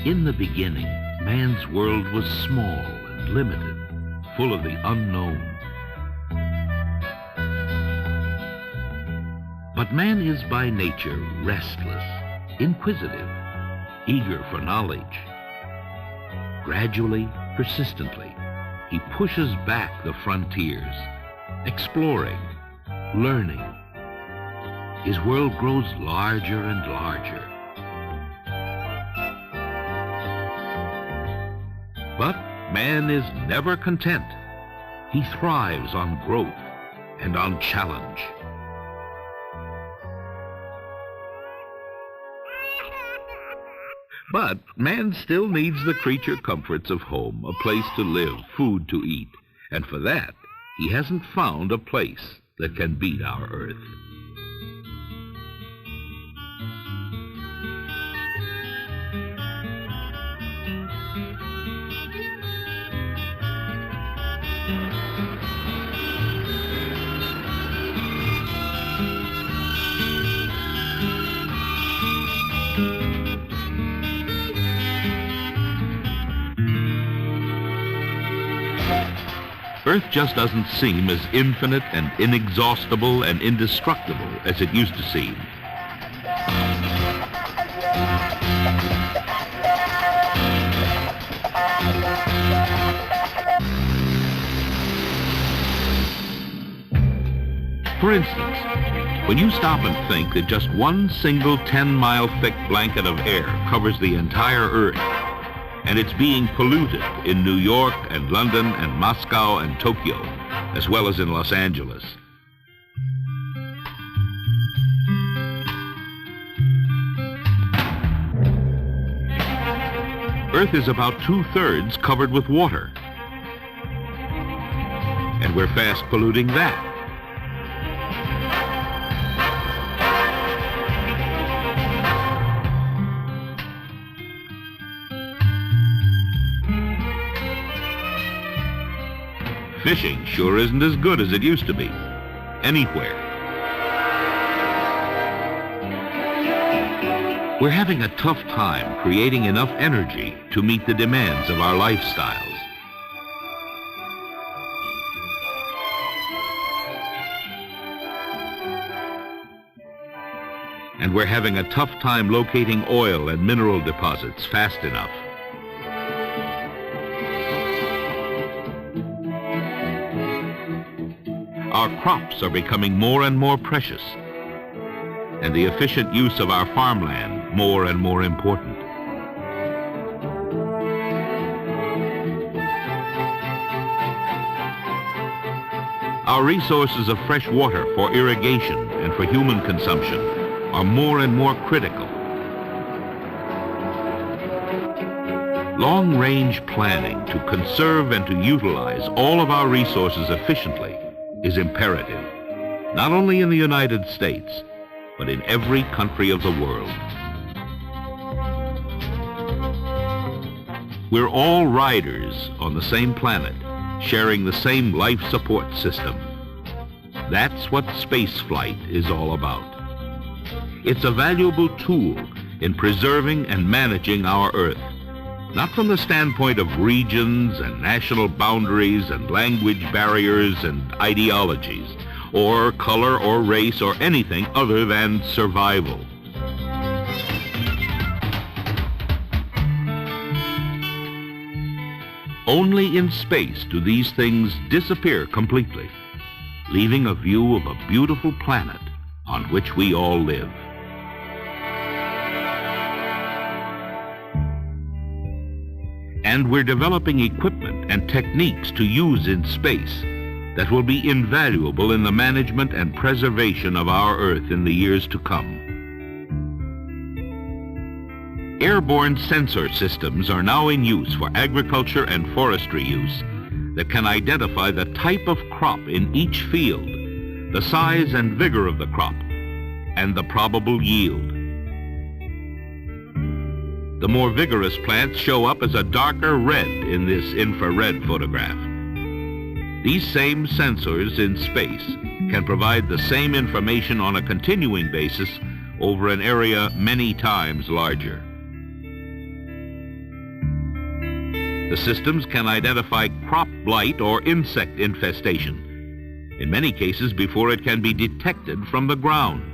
In the beginning, man's world was small and limited, full of the unknown. But man is by nature restless, inquisitive, eager for knowledge. Gradually, persistently, he pushes back the frontiers, exploring, learning. His world grows larger and larger. But man is never content. He thrives on growth and on challenge. But man still needs the creature comforts of home, a place to live, food to eat. And for that, he hasn't found a place that can beat our Earth. Earth just doesn't seem as infinite and inexhaustible and indestructible as it used to seem. For instance, when you stop and think that just one single 10-mile thick blanket of air covers the entire Earth, and it's being polluted in New York and London and Moscow and Tokyo, as well as in Los Angeles. Earth is about 2/3 covered with water, and we're fast polluting that. Fishing sure isn't as good as it used to be, anywhere. We're having a tough time creating enough energy to meet the demands of our lifestyles. And we're having a tough time locating oil and mineral deposits fast enough. Our crops are becoming more and more precious, and the efficient use of our farmland more and more important. Our resources of fresh water for irrigation and for human consumption are more and more critical. Long-range planning to conserve and to utilize all of our resources efficiently is imperative, not only in the United States, but in every country of the world. We're all riders on the same planet, sharing the same life support system. That's what space flight is all about. It's a valuable tool in preserving and managing our Earth, not from the standpoint of regions and national boundaries and language barriers and ideologies, or color or race or anything other than survival. Only in space do these things disappear completely, leaving a view of a beautiful planet on which we all live. And we're developing equipment and techniques to use in space that will be invaluable in the management and preservation of our Earth in the years to come. Airborne sensor systems are now in use for agriculture and forestry use that can identify the type of crop in each field, the size and vigor of the crop, and the probable yield. The more vigorous plants show up as a darker red in this infrared photograph. These same sensors in space can provide the same information on a continuing basis over an area many times larger. The systems can identify crop blight or insect infestation, in many cases before it can be detected from the ground.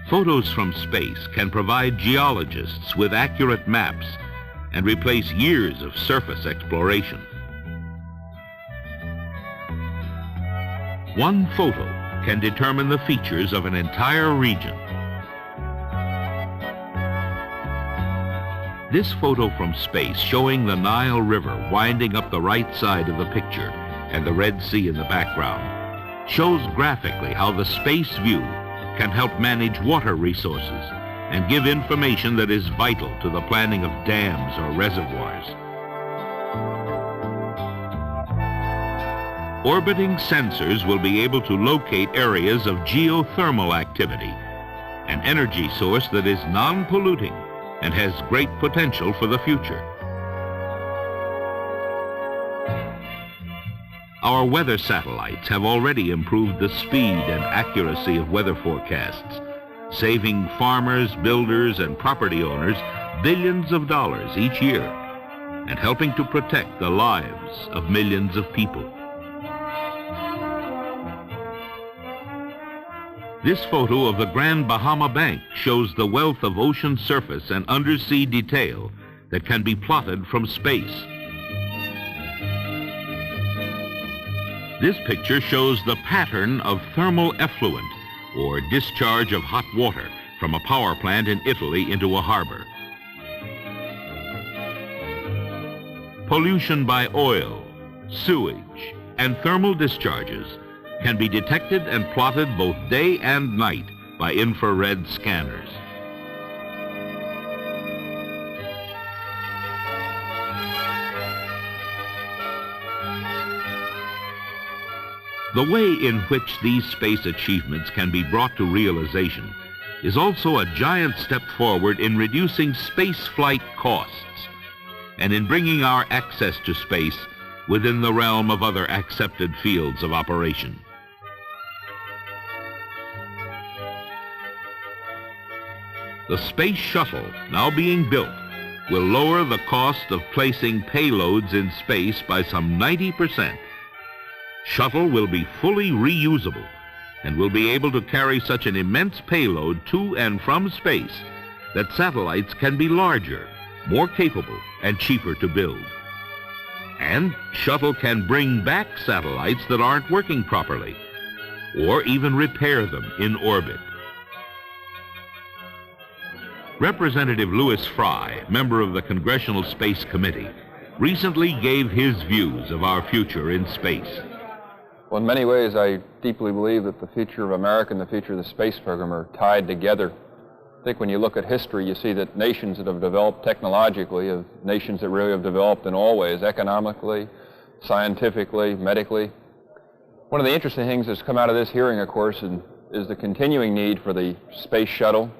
Photos from space can provide geologists with accurate maps and replace years of surface exploration. One photo can determine the features of an entire region. This photo from space, showing the Nile River winding up the right side of the picture and the Red Sea in the background, shows graphically how the space view can help manage water resources and give information that is vital to the planning of dams or reservoirs. Orbiting sensors will be able to locate areas of geothermal activity, an energy source that is non-polluting and has great potential for the future. Our weather satellites have already improved the speed and accuracy of weather forecasts, saving farmers, builders, and property owners billions of dollars each year, and helping to protect the lives of millions of people. This photo of the Grand Bahama Bank shows the wealth of ocean surface and undersea detail that can be plotted from space. This picture shows the pattern of thermal effluent, or discharge of hot water from a power plant in Italy into a harbor. Pollution by oil, sewage, and thermal discharges can be detected and plotted both day and night by infrared scanners. The way in which these space achievements can be brought to realization is also a giant step forward in reducing space flight costs and in bringing our access to space within the realm of other accepted fields of operation. The space shuttle now being built will lower the cost of placing payloads in space by some 90%. Shuttle will be fully reusable and will be able to carry such an immense payload to and from space that satellites can be larger, more capable, and cheaper to build. And Shuttle can bring back satellites that aren't working properly, or even repair them in orbit. Representative Louis Fry, member of the Congressional Space Committee, recently gave his views of our future in space. Well, in many ways, I deeply believe that the future of America and the future of the space program are tied together. I think when you look at history, you see that nations that have developed technologically are nations that really have developed in all ways, economically, scientifically, medically. One of the interesting things that's come out of this hearing, of course, is the continuing need for the space shuttle,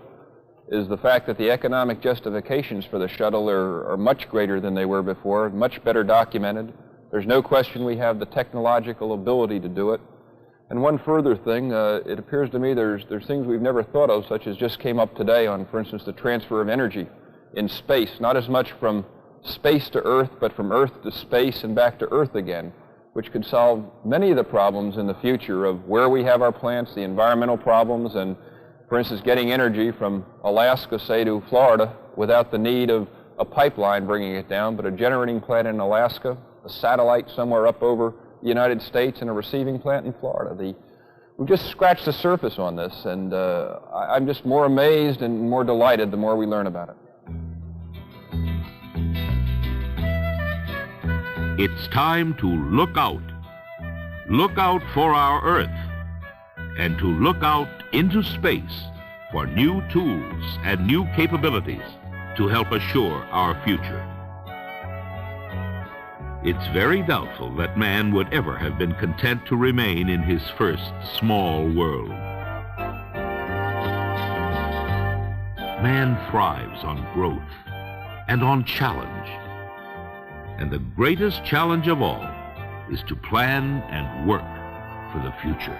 is the fact that the economic justifications for the shuttle are much greater than they were before, much better documented. There's no question we have the technological ability to do it. And one further thing, it appears to me there's things we've never thought of, such as just came up today on, for instance, the transfer of energy in space, not as much from space to Earth, but from Earth to space and back to Earth again, which could solve many of the problems in the future of where we have our plants, the environmental problems, and, for instance, getting energy from Alaska, say, to Florida without the need of a pipeline bringing it down, but a generating plant in Alaska, a satellite somewhere up over the United States, and a receiving plant in Florida. We've just scratched the surface on this, and I'm just more amazed and more delighted the more we learn about it. It's time to look out. Look out for our Earth, and to look out into space for new tools and new capabilities to help assure our future. It's very doubtful that man would ever have been content to remain in his first small world. Man thrives on growth and on challenge. And the greatest challenge of all is to plan and work for the future.